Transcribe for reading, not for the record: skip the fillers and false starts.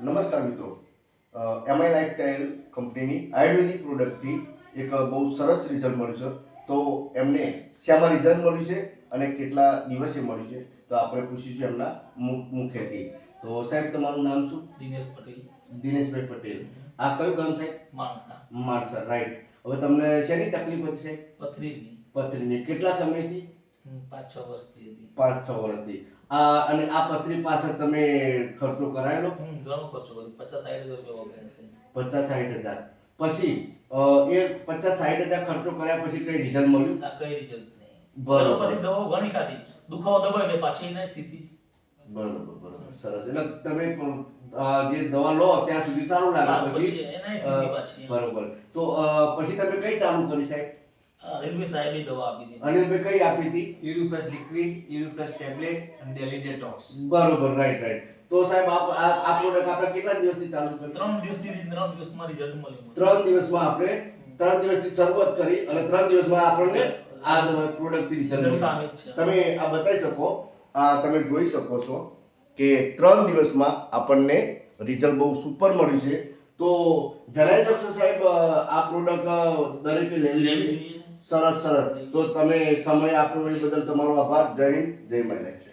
નમસ્કાર મિત્રો, MI lifestyle કંપનીની આયુર્વેદિક પ્રોડક્ટથી એક બહુ સરસ રિઝલ્ટ મળ્યું છે. તો એમને શામાં રિઝલ્ટ મળ્યું છે અને કેટલા દિવસે મળ્યું છે તો આપણે પૂછીશું એમના મુખેથી. તો સાહેબ, તમારું નામ શું? દિનેશ પટેલ. દિનેશભાઈ પટેલ. આ કયું ગામ સાહેબ? માણસા. માણસા, રાઈટ. હવે તમને શેની તકલીફ હતી સાહેબ? પથરીની. પથરીની. કેટલા સમયથી? 5-6 વર્ષથી હતી. 5-6 વર્ષથી. અને આ પથરી પાછળ તમે ખર્ચો કરાયેલો? ઘણો ખર્ચો કર્યો. 50-60 હજાર રૂપિયા વગેરે છે. 50-60 હજાર. પછી એ 50-60 હજાર ખર્ચો કર્યા પછી કઈ રિઝલ્ટ મળ્યું? આ કઈ રિઝલ્ટ નહીં. બરોબર. બધી દવાઓ ઘણી ખાધી. દુખાવો દબાઈ ગયો, પાછી એના સ્થિતિ. બરોબર. સરસ. એટલે તમે જે દવા લો ત્યાં સુધી સારું લાગે, પછી એના સ્થિતિ પાછી. બરોબર. તો પછી તમે કઈ ચાલુ કરી સાહેબ? રેલવે સાહેબે દવા આપી દીધી. અનિલભાઈ કઈ આપી હતી? યુરોપ્લસ લિક્વિડ, યુરોપ્લસ ટેબ્લેટ અને ડેલી ડેટોક્સ. બરોબર, રાઈટ. તો સાહેબ આ પ્રોડક્ટ આપણે કેટલા દિવસથી ચાલુ કરી? 3 દિવસની 3 દિવસમાં રિઝલ્ટ મળ્યું. 3 દિવસમાં આપણે 3 દિવસથી શરૂઆત કરી અને 3 દિવસમાં આપણને આ પ્રોડક્ટથી રિઝલ્ટ સામે મળ્યું. છે. તમે આ બતાવી શકો, આ તમે જોઈ શકો છો કે 3 દિવસમાં આપણને રિઝલ્ટ બહુ સુપર મળ્યું છે. તો જણાવી શકશો સાહેબ, આ પ્રોડક્ટ દરેકે લેવી લેવી જોઈએ? જોઈએ. સરસ. તો તમે સમય આપ્યો એ બદલ તમારો આભાર. જય હિન્દ, જય મહારાષ્ટ્ર.